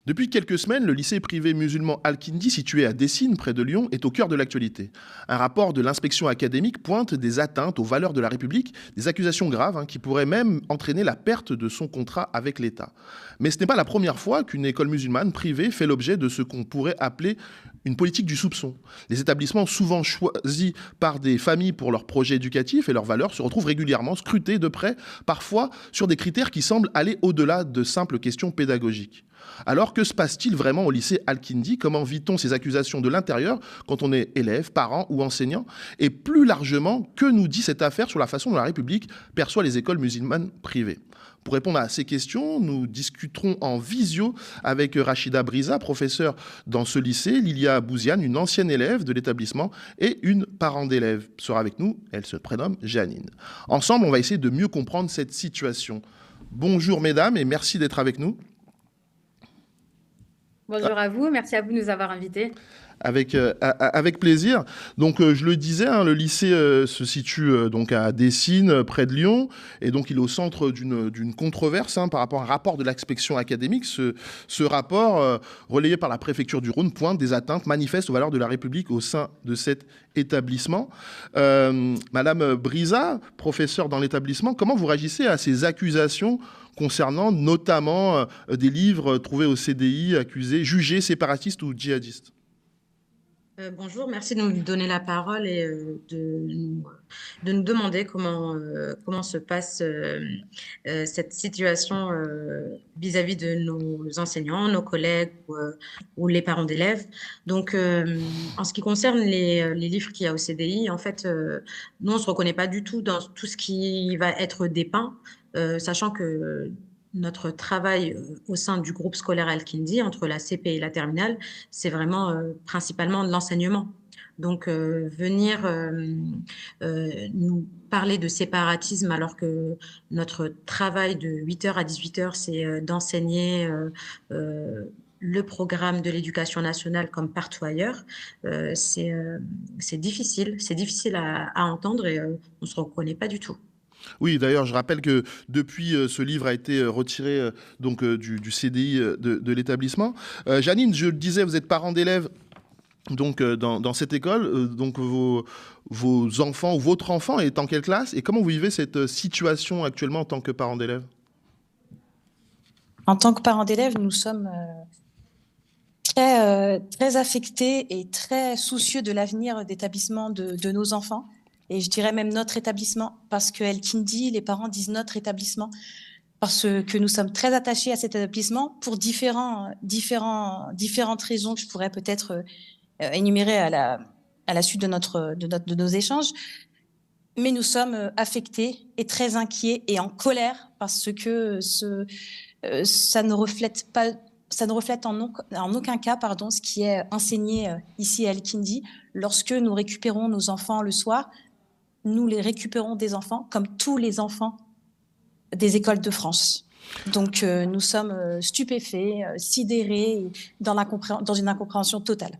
Depuis quelques semaines, le lycée privé musulman Al-Kindi, situé à Dessines, près de Lyon, est au cœur de l'actualité. Un rapport de l'inspection académique pointe des atteintes aux valeurs de la République, des accusations graves qui pourraient même entraîner la perte de son contrat avec l'État. Mais ce n'est pas la première fois qu'une école musulmane privée fait l'objet de ce qu'on pourrait appeler une politique du soupçon. Les établissements souvent choisis par des familles pour leurs projets éducatifs et leurs valeurs se retrouvent régulièrement scrutés de près, parfois sur des critères qui semblent aller au-delà de simples questions pédagogiques. Alors, que se passe-t-il vraiment au lycée Al-Kindi? Comment vit-on ces accusations de l'intérieur quand on est élève, parent ou enseignant? Et plus largement, que nous dit cette affaire sur la façon dont la République perçoit les écoles musulmanes privées? Pour répondre à ces questions, nous discuterons en visio avec Rachida Brisa, professeure dans ce lycée, Lilia Bouziane, une ancienne élève de l'établissement, et une parent d'élève sera avec nous. Elle se prénomme Janine. Ensemble, on va essayer de mieux comprendre cette situation. Bonjour mesdames et merci d'être avec nous. Bonjour à vous, merci à vous de nous avoir invités. Avec plaisir. Donc, je le disais, le lycée se situe donc à Dessines, près de Lyon, et donc il est au centre d'une controverse par rapport à un rapport de l'inspection académique. Ce rapport, relayé par la préfecture du Rhône, pointe des atteintes manifestes aux valeurs de la République au sein de cet établissement. Madame Brisa, professeure dans l'établissement, comment vous réagissez à ces accusations concernant notamment des livres trouvés au CDI, jugés séparatistes ou djihadistes? Bonjour, merci de nous donner la parole et de nous demander comment se passe cette situation vis-à-vis de nos enseignants, nos collègues ou les parents d'élèves. Donc, en ce qui concerne les livres qu'il y a au CDI, en fait, nous, on ne se reconnaît pas du tout dans tout ce qui va être dépeint, sachant que notre travail au sein du groupe scolaire Al-Kindi, entre la CP et la terminale, c'est vraiment principalement de l'enseignement. Donc, venir nous parler de séparatisme alors que notre travail de 8h à 18h, c'est d'enseigner le programme de l'éducation nationale comme partout ailleurs, c'est difficile à entendre et on ne se reconnaît pas du tout. Oui, d'ailleurs, je rappelle que depuis, ce livre a été retiré du CDI de l'établissement. Janine, je le disais, vous êtes parent d'élèves donc, dans cette école. Donc vos enfants ou votre enfant est en quelle classe? Et comment vous vivez cette situation actuellement en tant que parent d'élève? En tant que parents d'élèves, nous sommes très affectés et très soucieux de l'avenir d'établissement de nos enfants. Et je dirais même notre établissement, parce que Al-Kindi, les parents disent notre établissement, parce que nous sommes très attachés à cet établissement pour différentes raisons que je pourrais peut-être énumérer à la suite de nos échanges. Mais nous sommes affectés et très inquiets et en colère parce que ça ne reflète en aucun cas ce qui est enseigné ici à Al-Kindi. Lorsque nous récupérons nos enfants le soir, nous les récupérons des enfants comme tous les enfants des écoles de France. Donc nous sommes stupéfaits, sidérés, dans une incompréhension totale.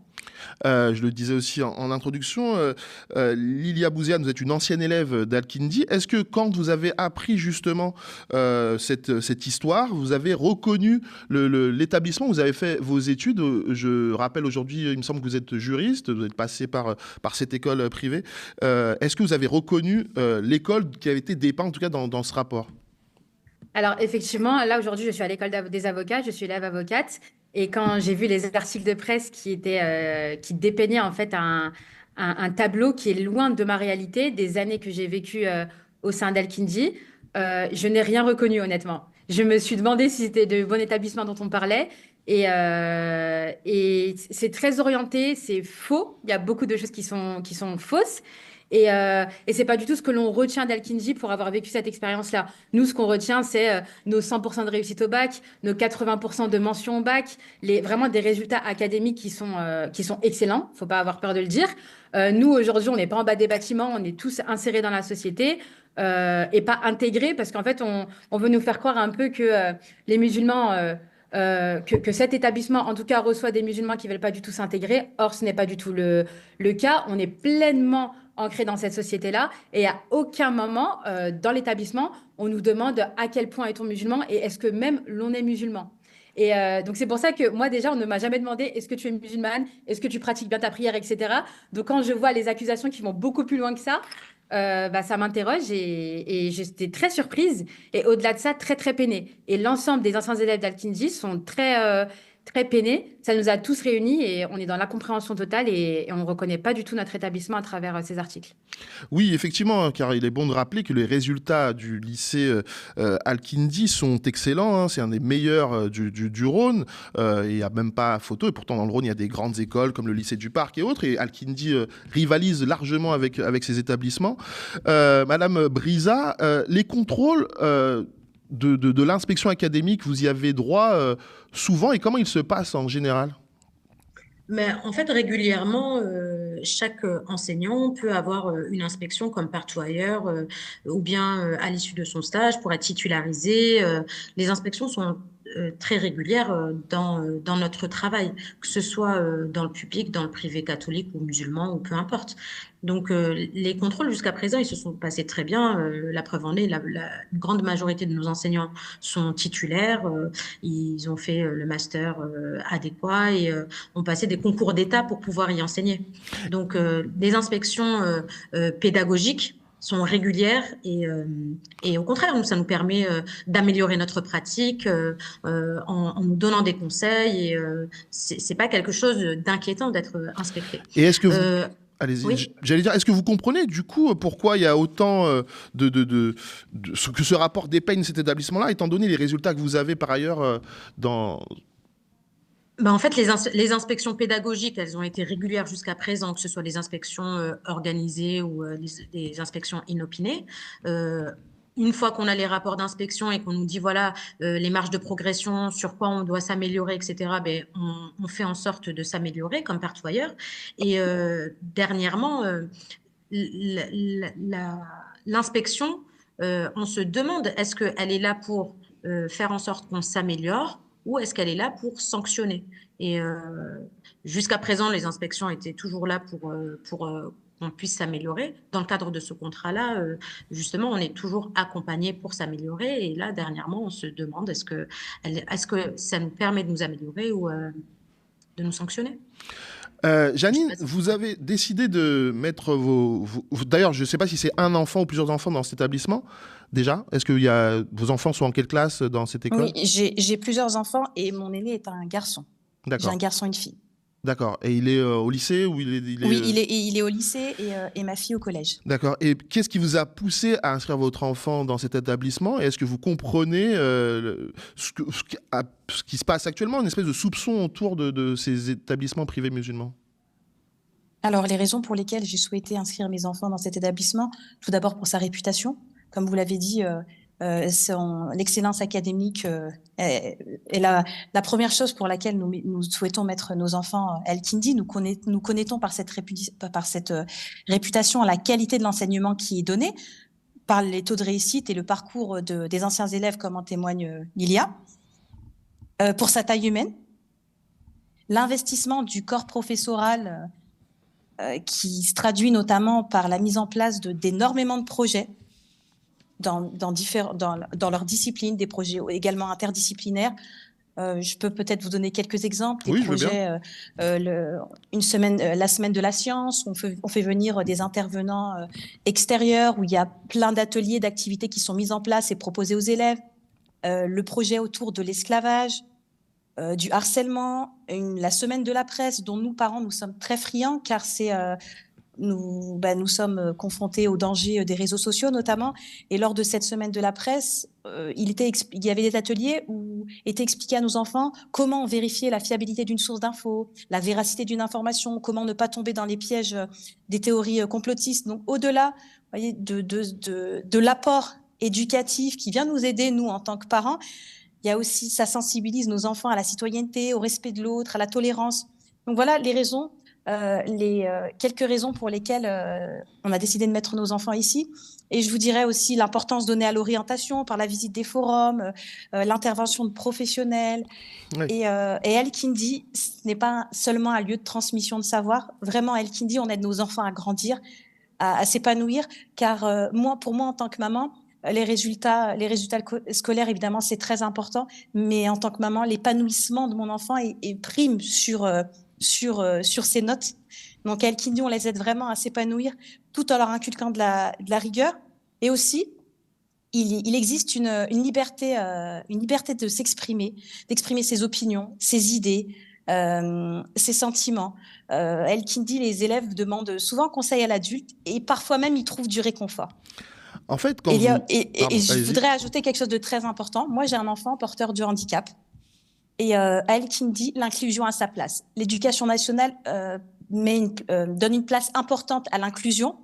Je le disais aussi en introduction, Lilia Bouziane, vous êtes une ancienne élève d'Al-Kindi. Est-ce que quand vous avez appris justement cette histoire, vous avez reconnu l'établissement, vous avez fait vos études? Je rappelle aujourd'hui, il me semble que vous êtes juriste, vous êtes passé par cette école privée. Est-ce que vous avez reconnu l'école qui avait été dépeinte, en tout cas dans ce rapport? Alors effectivement, là aujourd'hui, je suis à l'école des avocats, je suis élève avocate. Et quand j'ai vu les articles de presse qui dépeignaient en fait un tableau qui est loin de ma réalité, des années que j'ai vécues au sein d'Al-Kindi, je n'ai rien reconnu honnêtement. Je me suis demandé si c'était de bon établissement dont on parlait. Et c'est très orienté, c'est faux. Il y a beaucoup de choses qui sont fausses. Et c'est pas du tout ce que l'on retient d'Al-Kindi pour avoir vécu cette expérience-là. Nous, ce qu'on retient, c'est nos 100% de réussite au bac, nos 80% de mention au bac, vraiment des résultats académiques qui sont excellents. Faut pas avoir peur de le dire. Nous, aujourd'hui, on n'est pas en bas des bâtiments, on est tous insérés dans la société. Et pas intégrés parce qu'en fait, on veut nous faire croire un peu que les musulmans, que cet établissement, en tout cas, reçoit des musulmans qui veulent pas du tout s'intégrer. Or, ce n'est pas du tout le cas. On est pleinement ancré dans cette société-là et à aucun moment dans l'établissement, on nous demande à quel point est-on musulman et est-ce que même l'on est musulman. Et donc, c'est pour ça que moi, déjà, on ne m'a jamais demandé est-ce que tu es musulmane, est-ce que tu pratiques bien ta prière, etc. Donc, quand je vois les accusations qui vont beaucoup plus loin que ça, bah, ça m'interroge et j'étais très surprise. Et au-delà de ça, très, très peinée. Et l'ensemble des anciens élèves d'Al-Kindi sont très peinés. Ça nous a tous réunis et on est dans l'incompréhension totale et on ne reconnaît pas du tout notre établissement à travers ces articles. Oui, effectivement, hein, car il est bon de rappeler que les résultats du lycée Al-Kindi sont excellents, hein, c'est un des meilleurs du Rhône, il n'y a même pas photo, et pourtant dans le Rhône, il y a des grandes écoles comme le lycée du Parc et autres, et Al-Kindi rivalise largement avec ces établissements. Madame Brisa, les contrôles de l'inspection académique, vous y avez droit souvent, et comment ils se passent en général? Mais en fait, régulièrement, chaque enseignant peut avoir une inspection comme partout ailleurs, ou bien à l'issue de son stage pour être titularisé. Les inspections sont très régulières dans notre travail, que ce soit dans le public, dans le privé catholique ou musulman, ou peu importe. Donc, les contrôles jusqu'à présent, ils se sont passés très bien. La preuve en est, la grande majorité de nos enseignants sont titulaires. Ils ont fait le master adéquat et ont passé des concours d'État pour pouvoir y enseigner. Donc, les inspections pédagogiques sont régulières et au contraire, ça nous permet d'améliorer notre pratique en nous donnant des conseils et c'est pas quelque chose d'inquiétant d'être inspecté. Et est-ce que vous... Euh, Allez-y, oui. j'allais dire, est-ce que vous comprenez du coup pourquoi il y a autant que ce rapport dépeigne cet établissement-là, étant donné les résultats que vous avez par ailleurs dans... Ben, en fait, les inspections pédagogiques, elles ont été régulières jusqu'à présent, que ce soit des inspections organisées ou des inspections inopinées. Une fois qu'on a les rapports d'inspection et qu'on nous dit, voilà, les marges de progression, sur quoi on doit s'améliorer, etc., ben, on fait en sorte de s'améliorer, comme partout ailleurs. Et dernièrement, l'inspection, on se demande, est-ce qu'elle est là pour faire en sorte qu'on s'améliore ou est-ce qu'elle est là pour sanctionner? Et jusqu'à présent, les inspections étaient toujours là pour qu'on puisse s'améliorer. Dans le cadre de ce contrat-là, justement, on est toujours accompagné pour s'améliorer. Et là, dernièrement, on se demande est-ce que ça nous permet de nous améliorer ou de nous sanctionner? Janine, vous avez décidé de mettre D'ailleurs, je ne sais pas si c'est un enfant ou plusieurs enfants dans cet établissement, déjà. Est-ce que vos enfants sont en quelle classe dans cette école? Oui, j'ai plusieurs enfants et mon aîné est un garçon. J'ai un D'accord, garçon et une fille. d'accord. Et il est au lycée ou Oui, il est au lycée et ma fille au collège. D'accord. Et qu'est-ce qui vous a poussé à inscrire votre enfant dans cet établissement? Et est-ce que vous comprenez ce qui se passe actuellement, une espèce de soupçon autour de ces établissements privés musulmans? Alors, les raisons pour lesquelles j'ai souhaité inscrire mes enfants dans cet établissement, tout d'abord pour sa réputation. Comme vous l'avez dit, l'excellence académique est la première chose pour laquelle nous souhaitons mettre nos enfants à Al-Kindi. Nous connaissons par cette réputation la qualité de l'enseignement qui est donné, par les taux de réussite et le parcours des anciens élèves, comme en témoigne Lilia. Pour sa taille humaine, l'investissement du corps professoral qui se traduit notamment par la mise en place d'énormément de projets dans leur discipline, des projets également interdisciplinaires. Je peux peut-être vous donner quelques exemples. Des projets, la semaine de la science, on fait venir des intervenants extérieurs où il y a plein d'ateliers, d'activités qui sont mises en place et proposées aux élèves. Le projet autour de l'esclavage, du harcèlement, la semaine de la presse dont nous, parents, nous sommes très friands car nous sommes confrontés aux dangers des réseaux sociaux notamment. Et lors de cette semaine de la presse, il y avait des ateliers où était expliqué à nos enfants comment vérifier la fiabilité d'une source d'info, la véracité d'une information, comment ne pas tomber dans les pièges des théories complotistes. Donc au-delà, vous voyez, de l'apport éducatif qui vient nous aider, nous, en tant que parents, il y a aussi, ça sensibilise nos enfants à la citoyenneté, au respect de l'autre, à la tolérance. Donc voilà les raisons, quelques raisons pour lesquelles on a décidé de mettre nos enfants ici. Et je vous dirais aussi l'importance donnée à l'orientation par la visite des forums, l'intervention de professionnels. Oui. Et Al-Kindi, ce n'est pas seulement un lieu de transmission de savoir. Vraiment, Al-Kindi, on aide nos enfants à grandir, à s'épanouir. Car pour moi, en tant que maman, Scolaires, évidemment, c'est très important, mais en tant que maman, l'épanouissement de mon enfant est prime sur ses notes. Donc, elles qui nous, on les aide vraiment à s'épanouir tout en leur inculquant de la rigueur. Et aussi, il existe une liberté de s'exprimer, d'exprimer ses opinions, ses idées, ses sentiments. El Kindi, les élèves demandent souvent conseil à l'adulte et parfois même ils trouvent du réconfort. En fait, quand Et, il y a- vous... Pardon, et je allez-y. voudrais ajouter quelque chose de très important. Moi, j'ai un enfant porteur de handicap. Et à El Kindi, l'inclusion a sa place. L'éducation nationale donne une place importante à l'inclusion.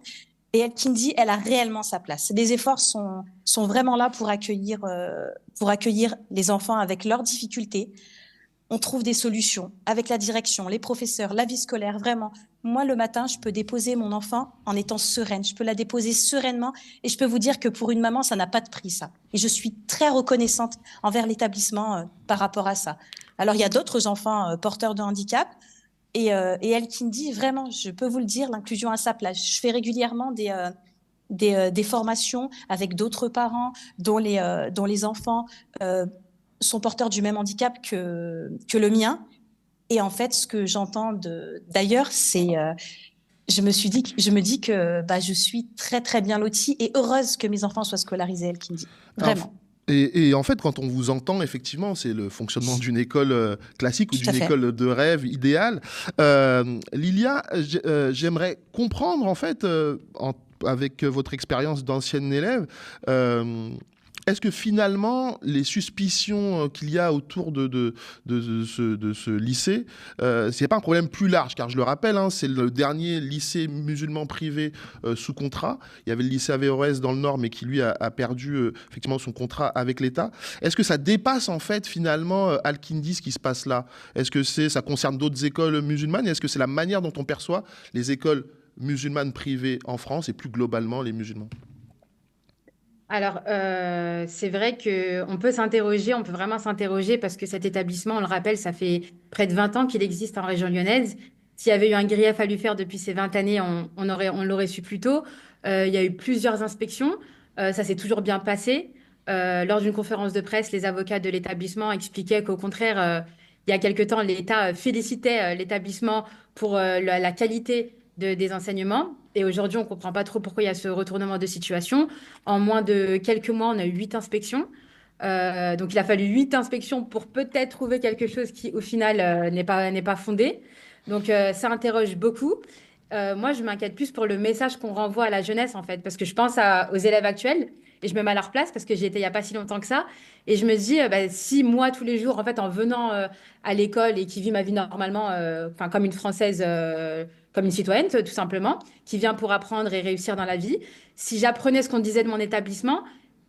Et El Kindi, elle a réellement sa place. Les efforts sont vraiment là pour accueillir les enfants avec leurs difficultés. On trouve des solutions avec la direction, les professeurs, la vie scolaire, vraiment. Moi, le matin, je peux déposer mon enfant en étant sereine. Je peux la déposer sereinement et je peux vous dire que pour une maman, ça n'a pas de prix, ça. Et je suis très reconnaissante envers l'établissement par rapport à ça. Alors, il y a d'autres enfants porteurs de handicap et El Kindi, vraiment, je peux vous le dire, l'inclusion à sa place. Je fais régulièrement des formations avec d'autres parents dont les enfants sont porteurs du même handicap que le mien. Et en fait, ce que j'entends d'ailleurs, c'est je me dis que je suis très très bien lotie et heureuse que mes enfants soient scolarisés, El Kindi. Alors, Vraiment, et en fait, quand on vous entend, effectivement, c'est le fonctionnement d'une école classique ou tout à d'une fait. école de rêve idéale. Lilia, j'aimerais comprendre, en fait, avec votre expérience d'ancienne élève, est-ce que finalement, les suspicions qu'il y a autour de ce lycée, c'est pas un problème plus large? Car je le rappelle, hein, c'est le dernier lycée musulman privé sous contrat. Il y avait le lycée Averroès dans le Nord, mais qui lui a perdu effectivement son contrat avec l'État. Est-ce que ça dépasse en fait finalement Al-Kindi, ce qui se passe là? Est-ce que ça concerne d'autres écoles musulmanes? Et est-ce que c'est la manière dont on perçoit les écoles musulmanes privées en France et plus globalement les musulmans? Alors, c'est vrai qu'on peut s'interroger, on peut vraiment s'interroger parce que cet établissement, on le rappelle, ça fait près de 20 ans qu'il existe en région lyonnaise. S'il y avait eu un grief à lui faire depuis ces 20 années, on l'aurait su plus tôt. Il y a eu plusieurs inspections. Ça s'est toujours bien passé. Lors d'une conférence de presse, les avocats de l'établissement expliquaient qu'au contraire, il y a quelque temps, l'État félicitait l'établissement pour la qualité des enseignements. Et aujourd'hui, on ne comprend pas trop pourquoi il y a ce retournement de situation. En moins de quelques mois, on a eu 8 inspections. Donc, il a fallu 8 inspections pour peut-être trouver quelque chose qui, au final, n'est pas fondé. Donc, ça interroge beaucoup. Moi, je m'inquiète plus pour le message qu'on renvoie à la jeunesse, en fait, parce que je pense aux élèves actuels et je me mets à leur place parce que j'y étais il n'y a pas si longtemps que ça. Et je me dis, si moi, tous les jours, en fait, en venant à l'école et qui vit ma vie normalement, enfin, comme une Française, comme une citoyenne, tout simplement, qui vient pour apprendre et réussir dans la vie, si j'apprenais ce qu'on disait de mon établissement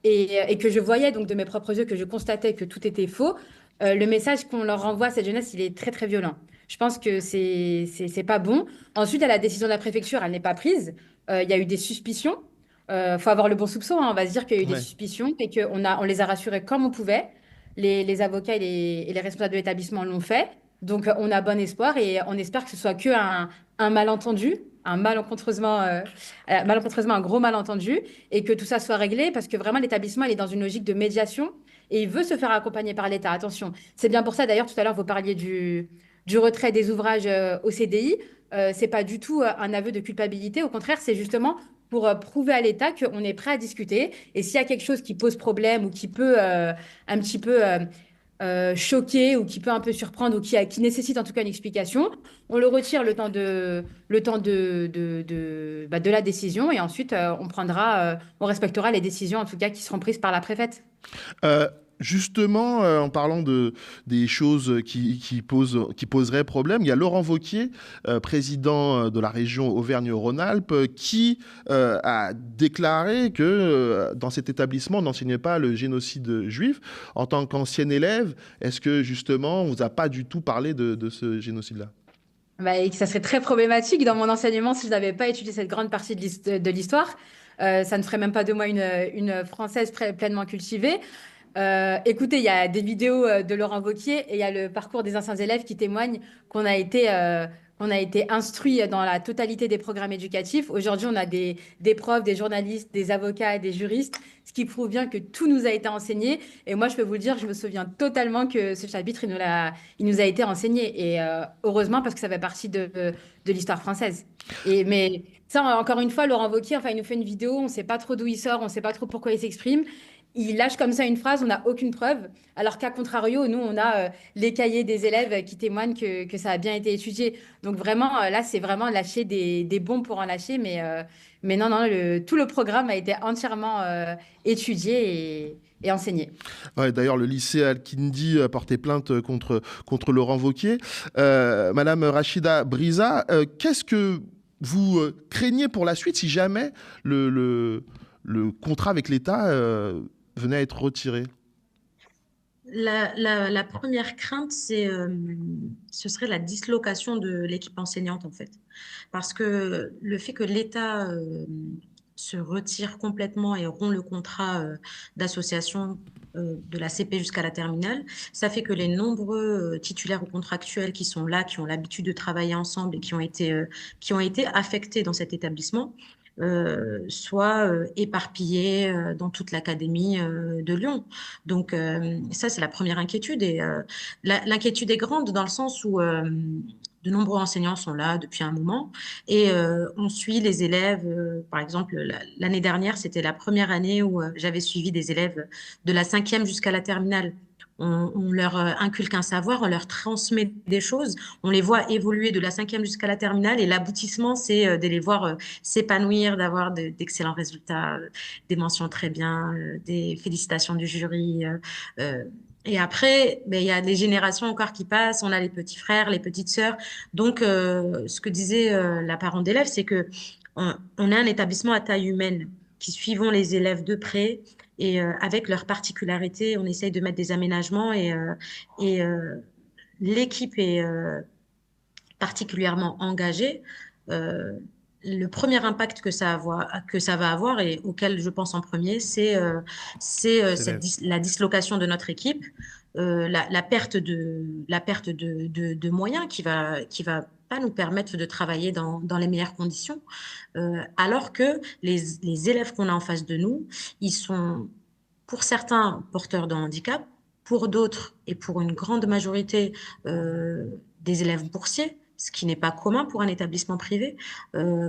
et que je voyais donc de mes propres yeux, que je constatais que tout était faux, le message qu'on leur renvoie à cette jeunesse, il est très, très violent. Je pense que c'est pas bon. Ensuite, à la décision de la préfecture, elle n'est pas prise. Il y a eu des suspicions. Faut avoir le bon soupçon, hein. On va se dire qu'il y a eu des Ouais. suspicions et on les a rassurés comme on pouvait. Les avocats et les responsables de l'établissement l'ont fait. Donc, on a bon espoir et on espère que ce soit que un malentendu, malencontreusement un gros malentendu et que tout ça soit réglé parce que vraiment l'établissement il est dans une logique de médiation et il veut se faire accompagner par l'État. Attention, c'est bien pour ça d'ailleurs tout à l'heure vous parliez du retrait des ouvrages au CDI. C'est pas du tout un aveu de culpabilité, au contraire c'est justement pour prouver à l'État qu'on est prêt à discuter et s'il y a quelque chose qui pose problème ou qui peut un petit peu choquer ou qui peut un peu surprendre ou qui nécessite en tout cas une explication, on le retire le temps de la décision et ensuite on respectera les décisions en tout cas qui seront prises par la préfète. Euh, Justement, en parlant des choses qui poseraient problème, il y a Laurent Wauquiez, président de la région Auvergne-Rhône-Alpes, qui a déclaré que dans cet établissement, on n'enseignait pas le génocide juif. En tant qu'ancien élève, est-ce que justement, on vous a pas du tout parlé de ce génocide-là? Et que ça serait très problématique dans mon enseignement si je n'avais pas étudié cette grande partie de l'histoire. Ça ne ferait même pas de moi une Française pleinement cultivée. Écoutez, il y a des vidéos de Laurent Wauquiez et il y a le parcours des anciens élèves qui témoignent on a été instruit dans la totalité des programmes éducatifs. Aujourd'hui, on a des profs, des journalistes, des avocats et des juristes, ce qui prouve bien que tout nous a été enseigné. Et moi, je peux vous le dire, je me souviens totalement que ce chapitre, il nous a été enseigné. Et heureusement, parce que ça fait partie de l'histoire française. Mais ça, encore une fois, Laurent Wauquiez, enfin, il nous fait une vidéo, on ne sait pas trop d'où il sort, on ne sait pas trop pourquoi il s'exprime. Il lâche comme ça une phrase, on n'a aucune preuve. Alors qu'à contrario, nous, on a les cahiers des élèves qui témoignent que ça a bien été étudié. Donc vraiment, là, c'est vraiment lâcher des bombes pour en lâcher. Mais non, non, tout le programme a été entièrement étudié et enseigné. Ouais, d'ailleurs, le lycée Al-Kindi a porté plainte contre Laurent Wauquiez. Madame Rachida Brisa, qu'est-ce que vous craignez pour la suite si jamais le contrat avec l'État venait à être retiré? La première crainte, ce serait la dislocation de l'équipe enseignante, en fait. Parce que le fait que l'État se retire complètement et rompt le contrat d'association de la CP jusqu'à la terminale, ça fait que les nombreux titulaires ou contractuels qui sont là, qui ont l'habitude de travailler ensemble et qui ont été affectés dans cet établissement, soient éparpillés dans toute l'académie de Lyon. Donc ça, c'est la première inquiétude. Et l'inquiétude est grande dans le sens où de nombreux enseignants sont là depuis un moment et on suit les élèves. Par exemple, l'année dernière, c'était la première année où j'avais suivi des élèves de la 5e jusqu'à la terminale. On leur inculque un savoir, on leur transmet des choses, on les voit évoluer de la 5e jusqu'à la terminale et l'aboutissement, c'est de les voir s'épanouir, d'avoir d'excellents résultats, des mentions très bien, des félicitations du jury. Et après, ben, il y a des générations encore qui passent, on a les petits frères, les petites sœurs. Donc, ce que disait la parent d'élève, c'est que on a un établissement à taille humaine qui suivons les élèves de près et avec leurs particularités, on essaye de mettre des aménagements et l'équipe est particulièrement engagée. Le premier impact que ça va avoir et auquel je pense en premier, c'est la dislocation de notre équipe, la perte de moyens qui va pas nous permettre de travailler dans les meilleures conditions, alors que les élèves qu'on a en face de nous, ils sont pour certains porteurs de handicap, pour d'autres et pour une grande majorité des élèves boursiers, ce qui n'est pas commun pour un établissement privé.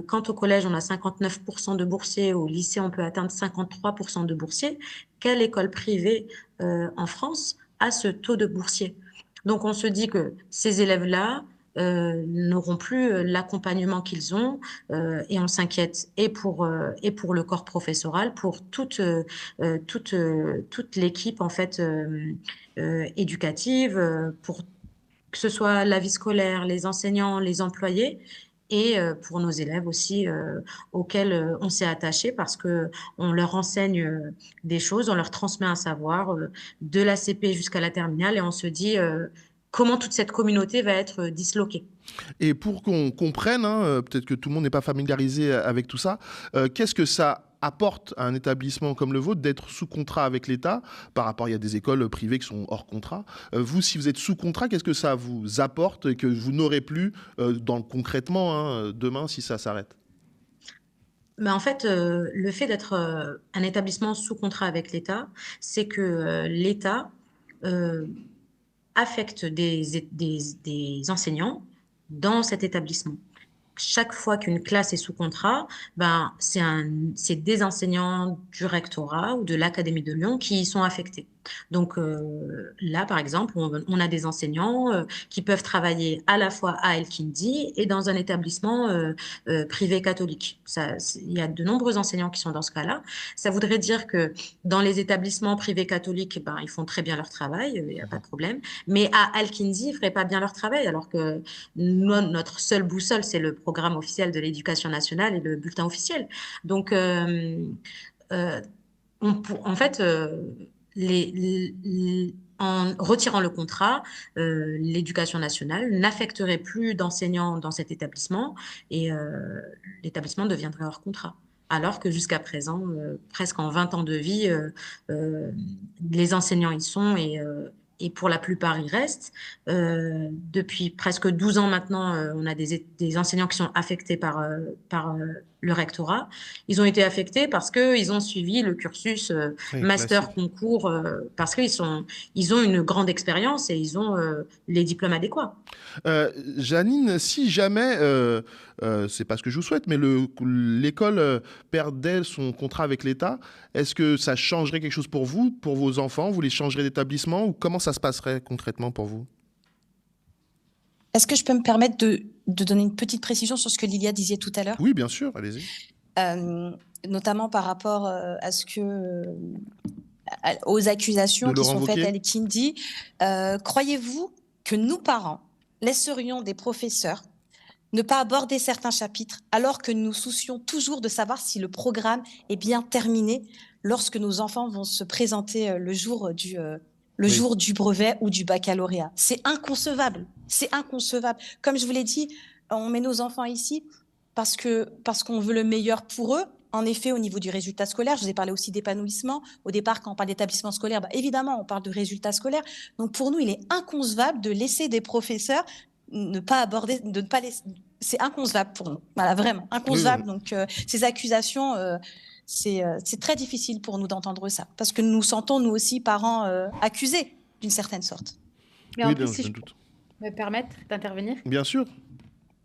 Quand au collège, on a 59% de boursiers, au lycée, on peut atteindre 53% de boursiers. Quelle école privée en France a ce taux de boursiers? Donc, on se dit que ces élèves-là n'auront plus l'accompagnement qu'ils ont et on s'inquiète et pour le corps professoral, pour toute l'équipe en fait éducative, pour que ce soit la vie scolaire, les enseignants, les employés et pour nos élèves aussi auxquels on s'est attaché parce que on leur enseigne des choses, on leur transmet un savoir de la CP jusqu'à la terminale et on se dit comment toute cette communauté va être disloquée. Et pour qu'on comprenne, hein, peut-être que tout le monde n'est pas familiarisé avec tout ça, qu'est-ce que ça apporte à un établissement comme le vôtre d'être sous contrat avec l'État par rapport, il y a des écoles privées qui sont hors contrat. Vous, si vous êtes sous contrat, qu'est-ce que ça vous apporte et que vous n'aurez plus concrètement demain si ça s'arrête? Mais en fait, le fait d'être un établissement sous contrat avec l'État, c'est que l'État affecte des enseignants dans cet établissement. Chaque fois qu'une classe est sous contrat, ben, c'est des enseignants du rectorat ou de l'Académie de Lyon qui y sont affectés. Donc là, par exemple, on a des enseignants qui peuvent travailler à la fois à El-Kindi et dans un établissement privé catholique. Il y a de nombreux enseignants qui sont dans ce cas-là. Ça voudrait dire que dans les établissements privés catholiques, ben, ils font très bien leur travail, il n'y a pas de problème. Mais à Al-Kindi, ils ne feraient pas bien leur travail, alors que notre seule boussole, c'est le programme officiel de l'éducation nationale et le bulletin officiel. Donc, euh, en fait, en retirant le contrat, l'éducation nationale n'affecterait plus d'enseignants dans cet établissement et l'établissement deviendrait hors contrat. Alors que jusqu'à présent, presque en 20 ans de vie, les enseignants y sont et pour la plupart, ils restent. Depuis presque 12 ans maintenant, on a des enseignants qui sont affectés par le rectorat. Ils ont été affectés parce qu'ils ont suivi le cursus Oui, master classique. concours, parce ils ont une grande expérience et ils ont les diplômes adéquats. Janine, si jamais, c'est pas ce que je vous souhaite, mais l'école perdait son contrat avec l'État, est-ce que ça changerait quelque chose pour vous, pour vos enfants? Vous les changerez d'établissement ou comment ça se passerait concrètement pour vous? Est-ce que je peux me permettre de donner une petite précision sur ce que Lilia disait tout à l'heure? Oui, bien sûr, allez-y. Notamment par rapport à ce que, aux De accusations qui Laurent sont faites à Wauquiez? Al-Kindi. Croyez-vous que nous, parents, laisserions des professeurs ne pas aborder certains chapitres alors que nous nous soucions toujours de savoir si le programme est bien terminé lorsque nos enfants vont se présenter le jour Oui. du brevet ou du baccalauréat? C'est inconcevable. C'est inconcevable. Comme je vous l'ai dit, on met nos enfants ici parce qu'on veut le meilleur pour eux. En effet, au niveau du résultat scolaire, je vous ai parlé aussi d'épanouissement. Au départ, quand on parle d'établissement scolaire, évidemment, on parle de résultats scolaires. Donc, pour nous, il est inconcevable de laisser des professeurs ne pas aborder, de ne pas laisser. C'est inconcevable pour nous. Voilà, vraiment, Oui, inconcevable. Donc, ces accusations, c'est très difficile pour nous d'entendre ça. Parce que nous nous sentons, nous aussi, parents accusés d'une certaine sorte. Mais oui, en plus, non, si je je me peux doute. me permettre d'intervenir. Bien sûr.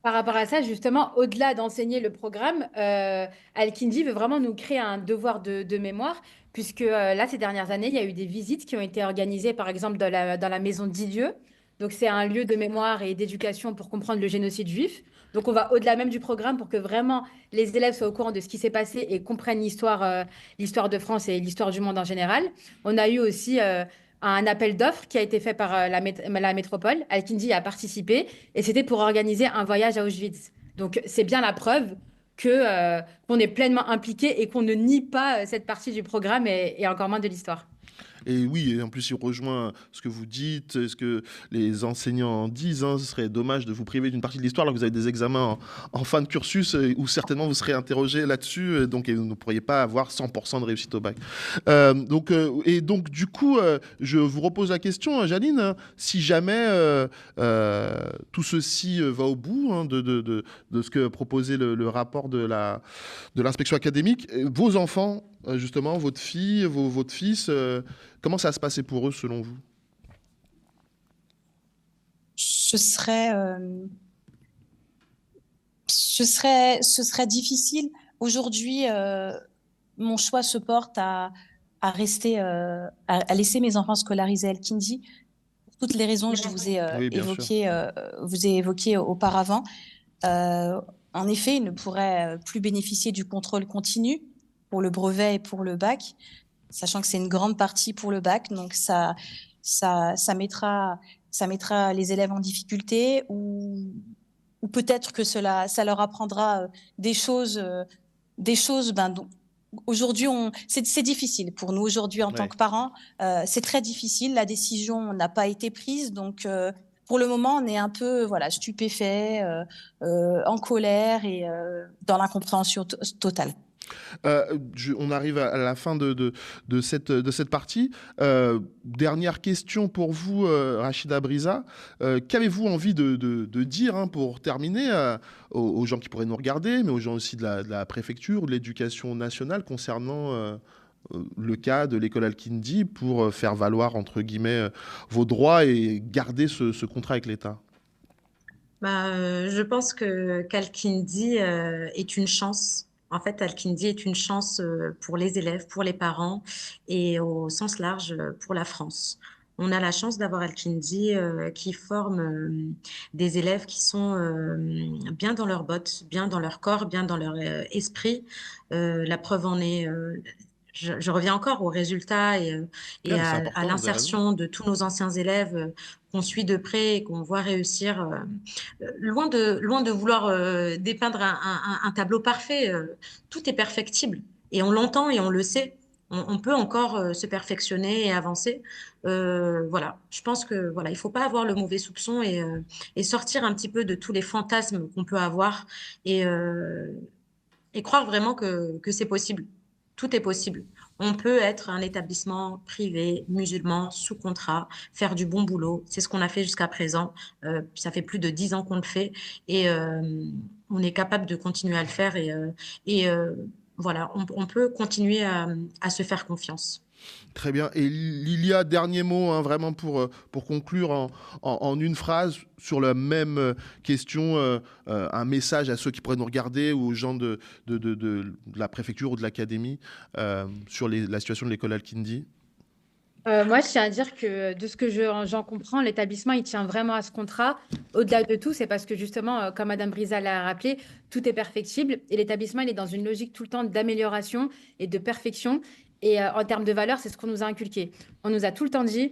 Par rapport à ça, justement, au-delà d'enseigner le programme, Al-Kindi veut vraiment nous créer un devoir de mémoire, puisque là, ces dernières années, il y a eu des visites qui ont été organisées, par exemple, dans la maison d'Ilieu. Donc, c'est un lieu de mémoire et d'éducation pour comprendre le génocide juif. Donc, on va au-delà même du programme pour que vraiment les élèves soient au courant de ce qui s'est passé et comprennent l'histoire de France et l'histoire du monde en général. On a eu aussi un appel d'offres qui a été fait par la métropole. Al-Kindi a participé. Et c'était pour organiser un voyage à Auschwitz. Donc, c'est bien la preuve qu'on est pleinement impliqué et qu'on ne nie pas cette partie du programme et encore moins de l'histoire. Et oui, et en plus, il rejoint ce que vous dites, ce que les enseignants disent. Ce serait dommage de vous priver d'une partie de l'histoire alors que vous avez des examens en fin de cursus où certainement vous serez interrogé là-dessus. Et vous ne pourriez pas avoir 100% de réussite au bac. Donc, du coup, je vous repose la question, Janine. Si jamais tout ceci va au bout de ce que proposait le rapport de l'inspection académique, vos enfants, justement, votre fille, votre fils, comment ça va se passer pour eux selon vous? Ce serait difficile. Aujourd'hui, mon choix se porte à rester, à laisser mes enfants scolariser à Al-Kindi pour toutes les raisons que je Oui, bien sûr. vous ai évoquées auparavant. En effet, ils ne pourraient plus bénéficier du contrôle continu pour le brevet et pour le bac, sachant que c'est une grande partie pour le bac. Donc, ça mettra les élèves en difficulté ou peut-être que ça leur apprendra des choses dont aujourd'hui, c'est difficile pour nous aujourd'hui en tant Ouais. que parents. C'est très difficile. La décision n'a pas été prise. Donc, pour le moment, on est un peu stupéfait, en colère et dans l'incompréhension totale. On arrive à la fin de cette partie. Dernière question pour vous, Rachida Brisa. Qu'avez-vous envie de dire pour terminer aux gens qui pourraient nous regarder, mais aux gens aussi de la préfecture ou de l'éducation nationale concernant le cas de l'école Al-Kindi pour faire valoir, entre guillemets, vos droits et garder ce contrat avec l'État? Je pense qu'Al-Kindi est une chance. En fait, Al-Kindi est une chance pour les élèves, pour les parents et au sens large pour la France. On a la chance d'avoir Al-Kindi qui forme des élèves qui sont bien dans leurs bottes, bien dans leur corps, bien dans leur esprit. La preuve en est, je reviens encore aux résultats Ah, et mais c'est à important, vous avez raison. l'insertion de tous nos anciens élèves qu'on suit de près et qu'on voit réussir. Loin de vouloir dépeindre un tableau parfait, tout est perfectible. Et on l'entend et on le sait. On peut encore se perfectionner et avancer. Voilà, je pense que voilà, il faut pas avoir le mauvais soupçon et sortir un petit peu de tous les fantasmes qu'on peut avoir et, euh, et croire vraiment que c'est possible. Tout est possible. On peut être un établissement privé, musulman, sous contrat, faire du bon boulot. C'est ce qu'on a fait jusqu'à présent. Ça fait plus de 10 ans qu'on le fait et on est capable de continuer à le faire et voilà, on peut continuer à se faire confiance. Très bien. Et Lilia, dernier mot, hein, vraiment pour conclure en une phrase sur la même question, un message à ceux qui pourraient nous regarder ou aux gens de la préfecture ou de l'académie sur la situation de l'école Al-Kindi. Moi, je tiens à dire que de ce que j'en comprends, l'établissement, il tient vraiment à ce contrat. Au-delà de tout, c'est parce que justement, comme Madame Brisa l'a rappelé, tout est perfectible et l'établissement, il est dans une logique tout le temps d'amélioration et de perfection. Et en termes de valeur, c'est ce qu'on nous a inculqué. On nous a tout le temps dit,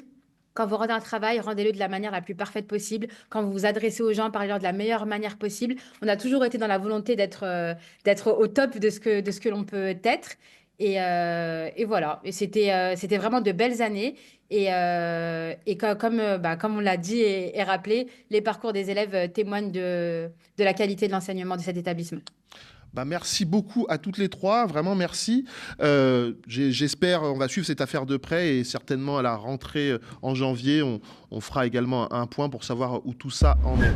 quand vous rendez un travail, rendez-le de la manière la plus parfaite possible. Quand vous vous adressez aux gens, parlez-leur de la meilleure manière possible. On a toujours été dans la volonté d'être au top de ce que l'on peut être. Et voilà. Et c'était vraiment de belles années. Comme on l'a dit et rappelé, les parcours des élèves témoignent de la qualité de l'enseignement de cet établissement. Bah, merci beaucoup à toutes les trois, vraiment merci. J'espère, on va suivre cette affaire de près et certainement à la rentrée en janvier, on fera également un point pour savoir où tout ça en est.